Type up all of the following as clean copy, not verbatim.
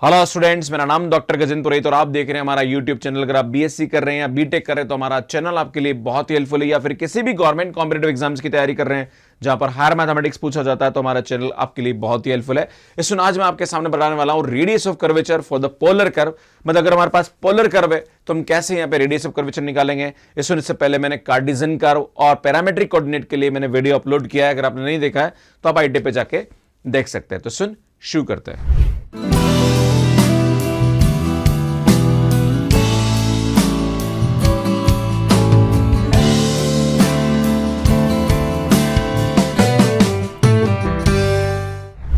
Hello students, मेरा नाम doctor Gajendra पुरोहित और आप देख रहे हैं हमारा यूट्यूब चैनल। अगर आप बीएससी कर रहे हैं या बीटेक कर रहे हैं तो हमारा चैनल आपके लिए बहुत ही हेल्पफुल है, या फिर किसी भी गवर्नमेंट कॉम्पिटेटिव एग्जाम्स की तैयारी कर रहे हैं जहां पर हायर मैथमेटिक्स पूछा जाता है तो हमारा चैनल आपके लिए बहुत ही हेल्पफुल है। इसमें आज मैं आपके सामने बताने वाला हूं radius of curvature for the polar curve. मतलब अगर हमारे पास पोलर कर्व है तो हम कैसे यहाँ पे रेडियस ऑफ कर्वेचर निकालेंगे। इससे पहले मैंने कार्टेशियन कर्व और पैरामेट्रिक कोऑर्डिनेट के लिए मैंने वीडियो अपलोड किया है, अगर आपने नहीं देखा है तो आप आईटी पे जाके देख सकते हैं। तो शुरू करते हैं।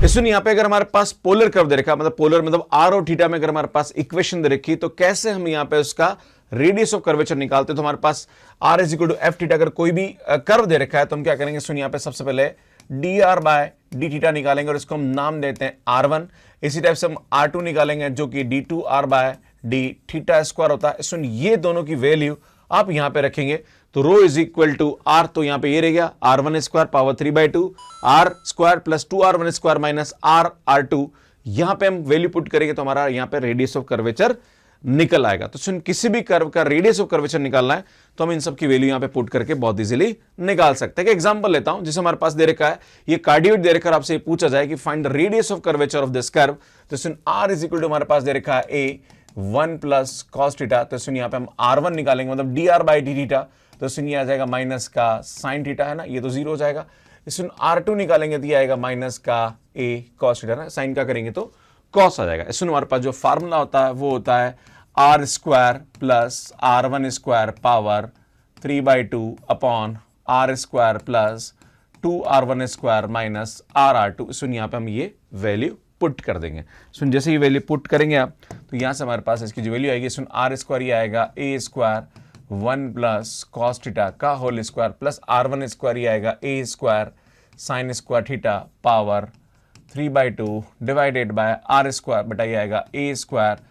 सुन, यहां पे अगर हमारे पास पोलर कर्व दे रखा, मतलब पोलर मतलब आर और थीटा में अगर हमारे पास इक्वेशन दे रखी तो कैसे हम यहां पे उसका रेडियस ऑफ कर्वेचर निकालते हैं। तो हमारे पास R is equal to F theta, अगर कोई भी कर्व दे रखा है तो हम क्या करेंगे। सुन, यहां पे सबसे पहले d r by d theta निकालेंगे और इसको हम नाम देते हैं R1। इसी टाइप से हम R2 निकालेंगे जो कि d two r by d theta square होता है। सुन, ये दोनों की वैल्यू आप यहां पे रखेंगे तो rho is equal to r, तो यहां पे ये रह गया R1 square power 3/2 r square plus 2R1 square minus R2। यहां पे हम वैल्यू पुट करेंगे तो हमारा यहां पे रेडियस ऑफ कर्वेचर निकल आएगा। तो सुन, किसी भी कर्व का रेडियस ऑफ कर्वेचर निकालना है तो हम इन सब की वैल्यू यहां पे पुट करके बहुत इजीली निकाल सकते हैं। एग्जांपल लेता हूं, जिसे हमारे पास दे रखा है ये कार्डियोइड दे रखा है, आपसे पूछा जाए कि find the radius of curvature of this curve. तो सुन, R इज इक्वल टू हमारे पास दे रखा है ए 1 प्लस कॉस थीटा। तो सुन, यहां पे हम R1 निकालेंगे मतलब D R by D theta, तो सुन ये आ जाएगा माइनस का साइन थीटा है ना, ये तो जीरो हो जाएगा। इसमें R2 निकालेंगे तो ये आएगा माइनस का ए कॉस थीटा ना, साइन का करेंगे तो कॉस आ जाएगा। इसमें हमारे पास जो फार्मूला होता है वो होता है r square plus R1 square power 3/2 upon r square plus 2R1 square minus R2। सुन, यहाँ पे हम ये वैल्यू पुट कर देंगे। सुन, जैसे ये वैल्यू पुट करेंगे आप तो यहां से हमारे पास इसकी जो वैल्यू आएगी, सुन आर स्क्वायर ये आएगा ए स्क्वायर 1 प्लस कॉस थीटा का whole square plus R1 square ये आएगा ए square sine square theta power 3/2 divided by R square बटा ये आएगा ए स्क्वायर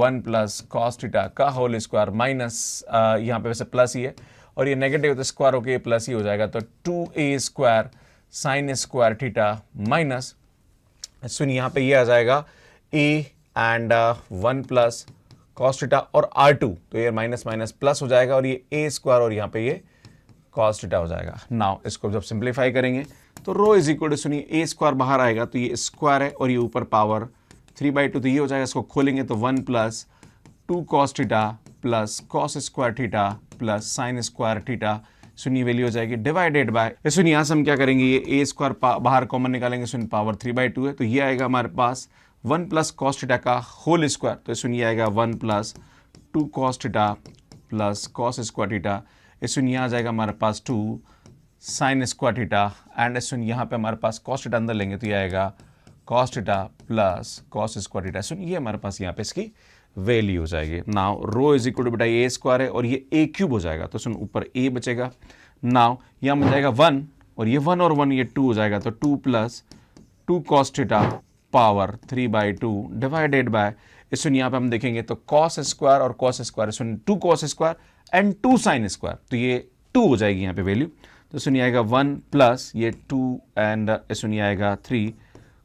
1 प्लस कॉस थीटा का होल स्क्वायर माइनस यहाँ पे वैसे प्लस ही है और ये नेगेटिव तो स्क्वायर होकर ये प्लस ही हो जाएगा, तो 2a square sine square theta minus सुन यहाँ पे ये आ जाएगा a and 1 plus cos theta और R2, तो ये माइनस माइनस प्लस हो जाएगा और ये a स्क्वायर और यहाँ पे ये कॉस थीटा हो जाएगा। नाउ इसको जब सिंप्लीफाई करेंगे तो रो इज इक्वल टू, सुनिए a स्क्वायर बाहर आएगा तो ये स्क्वायर है और ये ऊपर पावर 3/2, तो ये हो जाएगा। इसको खोलेंगे तो 1 plus 2 cos theta plus cos square theta plus sine square theta, सुनिए वैल्यू हो जाएगी डिवाइडेड बाय, सुनिए यहाँ से हम क्या करेंगे, ये a स्क्वायर बाहर कॉमन निकालेंगे, सुनिए पावर 3/2 है तो ये आएगा हमारे पास 1 प्लस कॉस थीटा का होल स्क्वायर, तो सुनिए आएगा 1 plus 2 cos theta plus cos square theta, सुनिए आ जाएगा हमारे पास 2 साइन स्क्वायर थीटा एंड सुनिए यहाँ पे हमारे पास कॉस थीटा अंदर लेंगे तो ये आएगा cos theta plus cos square theta. सुनिए हमारे पास यहाँ पे इसकी वैल्यू हो जाएगी। Now rho is equal to बेटा ए स्क्वायर है और ये ए क्यूब हो जाएगा, तो सुन ऊपर ए बचेगा। नाउ यहाँ मिल जाएगा 1 और ये 1 और 1 ये 2 हो जाएगा, तो 2 plus 2 cos theta power 3/2 divided by, सुन यहाँ पे हम देखेंगे तो कॉस स्क्वायर और कॉस स्क्वायर, सुन 2 cos square and 2 sine square, तो ये 2 हो जाएगी यहाँ पे वैल्यू। तो सुनिए आएगा 1 प्लस ये 2 एंड सुनिए आएगा 3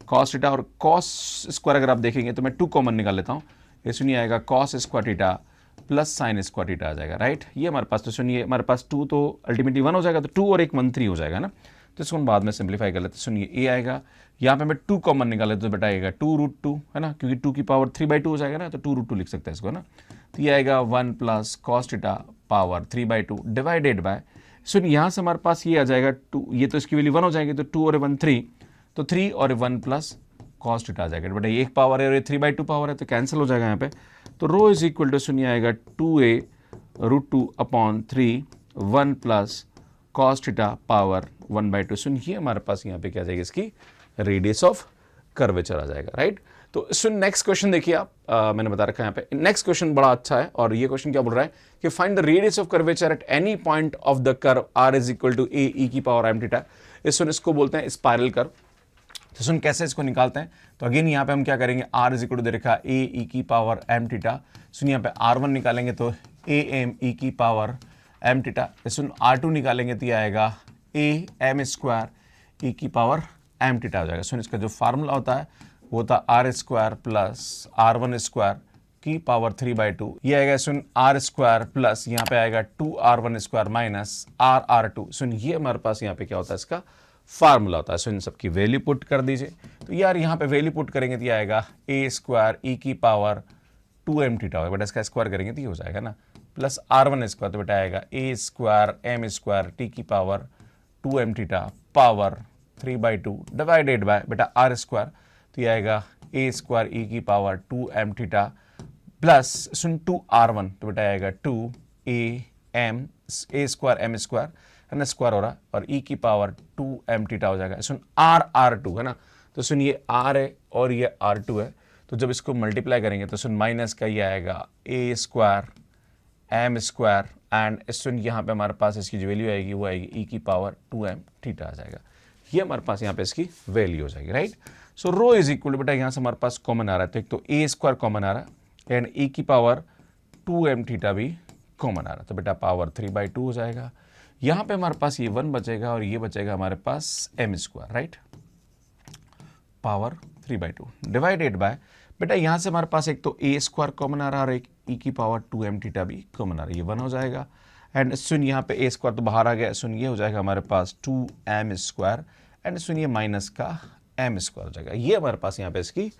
कॉस थीटा और कॉस स्क्वायर अगर आप देखेंगे तो मैं 2 कॉमन निकाल लेता हूँ, ये सुनिए आएगा cos square theta plus sine square theta आ जाएगा, राइट। ये हमारे पास, तो सुनिए हमारे पास 2 तो अल्टीमेटली 1 हो जाएगा, तो 2 और 1 1 3 हो जाएगा ना, तो इसको हम बाद में सिंप्लीफाई कर लेते हैं। सुनिए ए आएगा, यहाँ पे मैं 2 कॉमन निकाल लेता हूँ तो बेटा आएगा 2√2 है ना, क्योंकि 2 की पावर 3/2 हो जाएगा ना, तो 2√2 लिख सकते हैं इसको ना, तो ये आएगा 1 plus cos theta power 3/2 divided bye, सुनिए यहाँ से हमारे पास ये आ जाएगा 2, ये तो इसकी वैल्यू 1 हो जाएगी, तो 2 और 1 3, तो 3 और 1 प्लस कॉस थीटा आ जाएगा, बेटा ये एक पावर है और ये 3/2 पावर है तो कैंसिल हो जाएगा यहाँ पे, तो रो इज इक्वल टू सुनिए आएगा 2a√2 upon 3 1 plus cos theta power 1/2। सुनिए हमारे पास यहाँ पे क्या आ जाएगी, इसकी रेडियस ऑफ कर्वेचर आ जाएगा, राइट। तो सुन नेक्स्ट क्वेश्चन देखिए आप, मैंने बता रखा है यहाँ पे। नेक्स्ट क्वेश्चन बड़ा अच्छा है और ये क्वेश्चन क्या बोल रहा है कि find the radius of curvature at any point of the curve r is equal to a e की पावर m थीटा। इसको बोलते हैं स्पाइरल कर्व। तो सुन कैसे इसको निकालते हैं, तो अगेन यहाँ पे हम क्या करेंगे, r इज इक्वल टू दे रखा a e की पावर m थीटा, सुन यहाँ पे r1 निकालेंगे तो a m e की पावर m थीटा, सुन r2 निकालेंगे तो ये आएगा a m स्क्वायर e की पावर m थीटा हो जाएगा। सुन इसका जो फार्मूला होता है वो था r square plus r one square की पावर 3/2। ये आएगा सुन आर स्क्वायर प्लस यहाँ पे आएगा 2r1 स्क्वायर माइनस r2। सुन ये हमारे पास यहाँ पे क्या होता है, इसका फार्मूला होता है। सो इन सबकी वैल्यू पुट कर दीजिए। तो यार यहाँ पे वैल्यू पुट करेंगे तो ये आएगा ए स्क्वायर ई की पावर 2m थीटा होगा, बेटा इसका स्क्वायर करेंगे तो ये हो जाएगा ना, प्लस r1 स्क्वायर, तो बेटा आएगा ए स्क्वायर एम स्क्वायर टी की power 2m theta power 3/2 divided bye बेटा आर स्क्वायर, तो ये आएगा ए स्क्वायर ई की पावर 2m थीटा प्लस सुन 2r1, तो बेटा आएगा 2am ए स्क्वायर एम स्क्वायर है ना, स्क्वायर हो रहा और e की पावर 2m थीटा हो जाएगा। सुन r2 है ना, तो सुन ये r है और ये r2 है, तो जब इसको मल्टीप्लाई करेंगे तो सुन माइनस का ये आएगा ए स्क्वायर एम स्क्वायर एंड सुन यहाँ पे हमारे पास इसकी जो वैल्यू आएगी वो आएगी e की पावर 2m थीटा आ जाएगा। ये हमारे पास यहाँ पे इसकी वैल्यू हो जाएगी, right. So rho is equal बेटा यहाँ से हमारे पास कॉमन आ रहा है, तो एक तो ए स्क्वायर कॉमन आ रहा है एंड e की पावर 2m थीटा भी कॉमन आ रहा है, तो बेटा पावर 3/2 हो जाएगा। यहाँ पे हमारे पास ये 1 बचेगा और ये बचेगा हमारे पास m square, right, power 3/2 divided bye बेटा यहाँ से हमारे पास एक तो ए स्क्वायर कॉमन आ रहा है और एक e की पावर 2m थीटा भी कॉमन आ रहा है, ये 1 हो जाएगा एंड सुन यहाँ पे ए स्क्वायर तो बाहर आ गया, सुन ये हो जाएगा हमारे पास 2m स्क्वायर एंड सुन ये माइनस का m स्क्वायर हो जाएगा। ये हमारे पास यहाँ पे इसकी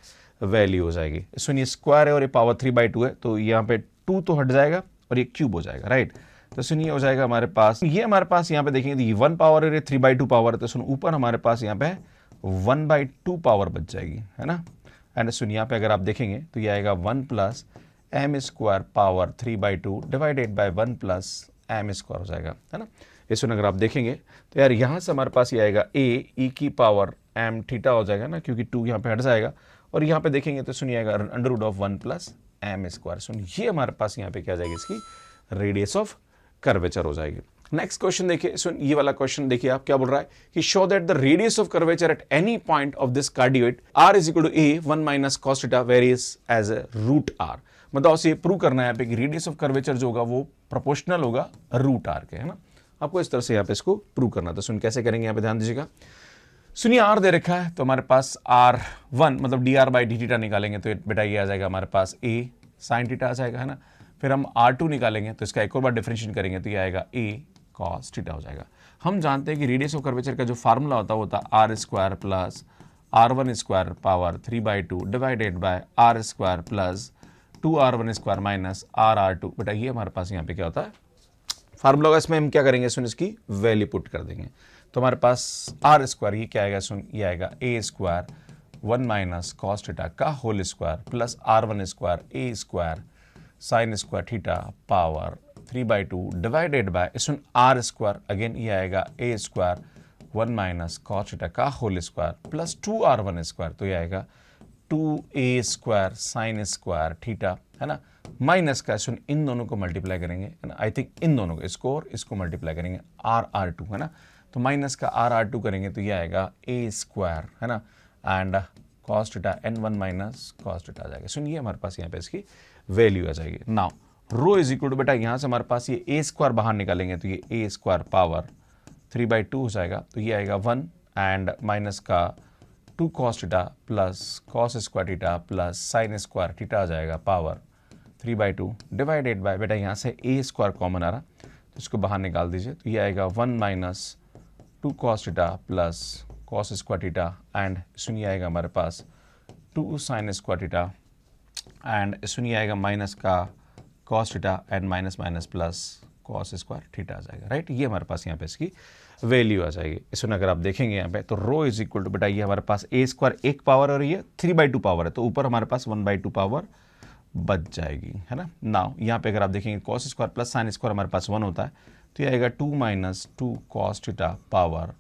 वैल्यू हो जाएगी। सुन ये स्क्वायर है और ये पावर 3/2 है, तो यहाँ पे 2 तो हट जाएगा और ये क्यूब हो जाएगा, राइट। तो सुन ये हो जाएगा हमारे पास, ये हमारे पास यहाँ पे देखेंगे तो ये 1 पावर है, 3/2 पावर है, तो सुन ऊपर हमारे पास यहाँ पे 1/2 पावर बच जाएगी, है ना। एंड सुन यहाँ पे अगर आप देखेंगे तो ये आएगा 1 plus m square power 3/2 divided bye 1 plus m square हो जाएगा, है ना। ये सुन अगर आप देखेंगे तो यार यहाँ से हमारे पास ये आएगा a e की पावर m थीटा हो जाएगा ना, क्योंकि 2 यहाँ पे हट जाएगा और यहाँ पे देखेंगे तो सुनिए आएगा under root of 1 plus m square. सुन ये हमारे पास यहाँ पे क्या आ जाएगी, इसकी रेडियस ऑफ कर्वेचर हो जाएगी। नेक्स्ट क्वेश्चन देखिए, सुन ये वाला क्वेश्चन देखिए आप क्या बोल रहा है कि show that the radius of curvature at any point of this cardioid r is equal to a 1 minus cos theta varies as a root r। मतलब उसे प्रूव करना है यहाँ पे कि रेडियस ऑफ कर्वेचर जो होगा वो प्रोपोर्शनल होगा रूट r के, है ना। आपको इस तरह से यहाँ पे इसको प्रूव करना था। सुन कैसे करेंगे यहाँ पे ध्यान दीजिएगा। सुनिए r दे रखा है तो हमारे पास r1 मतलब dr बाई डी थीटा निकालेंगे तो बेटा ये आ जाएगा हमारे पास a साइन थीटा आ जाएगा, है ना। फिर हम r2 निकालेंगे तो इसका एक और बार डिफरेंशिएट करेंगे तो ये आएगा a cos थीटा हो जाएगा। हम जानते हैं कि रेडियस ऑफ कर्वेचर का जो फार्मूला होता है r square plus r1 square power 3/2 divided by r square plus 2r1 square minus r2। बेटा ये हमारे पास यहाँ पे क्या होता है फार्मूला होगा। इसमें हम क्या करेंगे, सुन इसकी वैल्यू पुट कर देंगे तो हमारे पास आर स्क्वायर ये क्या आएगा, सुन ये आएगा ए स्क्वायर 1 माइनस कॉस थीटा का whole square plus r1 square a square sine square theta power 3/2 divided by सुन आर स्क्वायर अगेन ये आएगा ए स्क्वायर 1 माइनस कॉस थीटा का whole square plus 2r1 square, तो ये आएगा 2a square sine square theta, है ना, माइनस का सुन इन दोनों को मल्टीप्लाई करेंगे, है ना। आई थिंक इन दोनों को, इसको और इसको मल्टीप्लाई करेंगे r2, है ना, तो माइनस का r2 करेंगे तो ये आएगा a स्क्वायर, है ना, and cos theta n1 minus cos theta आ जाएगा। सुन ये हमारे पास यहाँ पे इसकी वैल्यू आ जाएगी। Now rho is equal to बेटा यहाँ से हमारे पास ये a स्क्वायर बाहर निकालेंगे तो ये a स्क्वायर पावर 3/2 हो जाएगा, तो ये आएगा 1 एंड माइनस का 2 cos theta plus cos square theta plus sine square theta आ जाएगा पावर 3/2 डिवाइडेड बाय बेटा यहाँ से a स्क्वायर कॉमन आ रहा तो इसको बाहर निकाल दीजिए तो ये आएगा 1 minus 2 cos theta plus cos square theta and सुनिए आएगा हमारे पास 2 साइन स्क्वायर थीटा एंड सुनिए आएगा माइनस का cos theta and minus minus plus cos square theta आ जाएगा, राइट। ये हमारे पास यहाँ पे इसकी वैल्यू आ जाएगी। इसमें अगर आप देखेंगे यहाँ पे तो रो इज इक्वल टू बेटा ये हमारे पास a स्क्वायर एक पावर और ये 3/2 पावर है, तो ऊपर हमारे पास 1/2 पावर बच जाएगी, है ना। नाउ यहाँ पे अगर आप देखेंगे cos square plus sine square हमारे पास 1 होता है तो ये आएगा 2 minus 2 cos theta power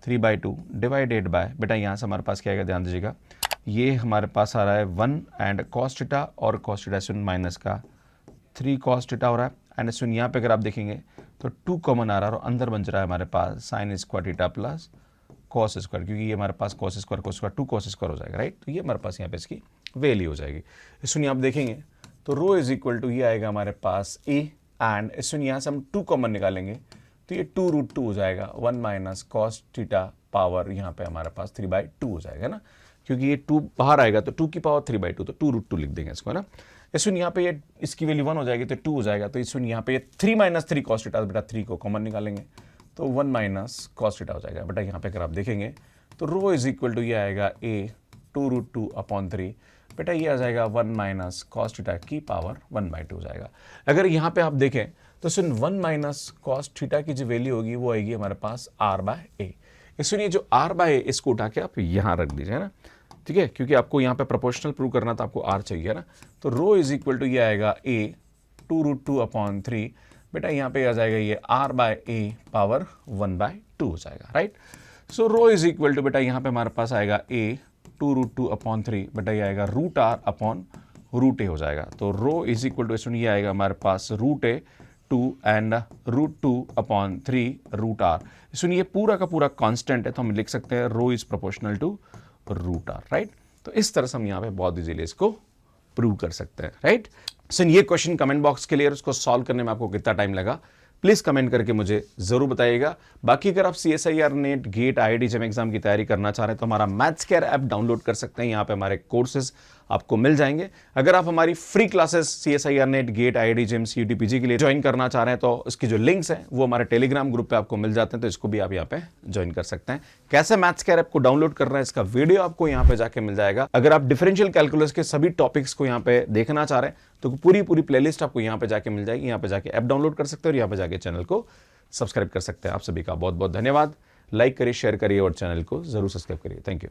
3/2 divided bye बेटा यहाँ से हमारे पास क्या आएगा, ध्यान दीजिएगा, ये हमारे पास आ रहा है 1 एंड cos थीटा और cos थीटा सुन माइनस का 3 cos थीटा हो रहा है एंड सुन यहाँ पे अगर आप देखेंगे तो 2 कॉमन आ रहा है और अंदर बन रहा है हमारे पास sine square theta plus cos square, क्योंकि ये हमारे पास cos स्क्वायर 2 cos स्क्वायर हो जाएगा, राइट। तो ये हमारे पास यहाँ पे इसकी वैल्यू हो जाएगी। सुनिए आप देखेंगे तो रो इज इक्वल टू ये आएगा हमारे पास a एंड सुनिए यहाँ से हम 2 कॉमन निकालेंगे तो ये 2√2 हो जाएगा 1 माइनस cos थीटा पावर यहाँ पे हमारे पास 3/2 हो जाएगा ना, क्योंकि ये 2 बाहर आएगा तो 2 की पावर 3/2, तो 2√2 लिख देंगे इसको, है ना। इसमें यहाँ पे ये इसकी वैल्यू 1 हो जाएगी तो 2 हो जाएगा, तो इसमें यहाँ पे 3 - 3 cos थीटा, बेटा 3 को कॉमन निकालेंगे तो 1 - cos थीटा हो जाएगा। बेटा यहाँ पे अगर आप देखेंगे तो रो इज इक्वल टू ये आएगा a 2√2/3, बेटा ये आ जाएगा 1 - cos थीटा की पावर 1/2 हो जाएगा। अगर यहाँ पे आप देखें तो सुन 1 - cos थीटा की जो वैल्यू होगी वो आएगी हमारे पास r/a। इसलिए जो r/a इसको उठा के आप यहाँ रख दीजिए, है ना, ठीक है, क्योंकि आपको यहाँ पे प्रोपोर्शनल प्रूव करना तो आपको r चाहिए ना। तो रो इज इक्वल टू ये आएगा a 2√2/3, बेटा यहाँ पे आ जाएगा ये r/a पावर 1/2 हो जाएगा, right. So rho is equal to बेटा यहाँ पे हमारे पास आएगा a 2√2/3, बेटा ये आएगा √r/√a हो जाएगा। तो रो इज इक्वल टू इसमें ये आएगा हमारे पास √a 2 एंड √2/3 √r। इसमें ये पूरा का पूरा कांस्टेंट है, तो हम लिख सकते हैं rho is proportional to √r, right. तो इस तरह से हम यहाँ पे बहुत इजीली इसको प्रूव कर सकते हैं, राइट। सो ये क्वेश्चन कमेंट बॉक्स के लिए, उसको सॉल्व करने में आपको कितना टाइम लगा प्लीज कमेंट करके मुझे जरूर बताइएगा। बाकी अगर आप CSIR NET GATE IIT JEM exam की तैयारी करना चाह रहे हैं तो हमारा मैथ्सकेयर ऐप डाउनलोड कर सकते हैं, यहाँ पे हमारे कोर्सेज आपको मिल जाएंगे। अगर आप हमारी free classes CSIR NET GATE IIT JEM CUT PG के लिए ज्वाइन करना चाह रहे हैं तो इसकी जो लिंक्स हैं वो हमारे टेलीग्राम ग्रुप पे आपको मिल जाते हैं, तो इसको भी आप यहाँ पे ज्वाइन कर सकते हैं। कैसे मैथ्सकेयर ऐप को डाउनलोड करना है इसका वीडियो आपको यहाँ पे जाके मिल जाएगा। अगर आप डिफरेंशियल कैलकुलस के सभी टॉपिक्स को यहाँ पे देखना चाह रहे हैं तो पूरी प्लेलिस्ट आपको यहाँ पे जाके मिल जाएगी। यहाँ पे जाके ऐप डाउनलोड कर सकते हैं और यहाँ पे जाके चैनल को सब्सक्राइब कर सकते हैं। आप सभी का बहुत बहुत धन्यवाद। लाइक करिए, शेयर करिए और चैनल को जरूर सब्सक्राइब करिए। Thank you.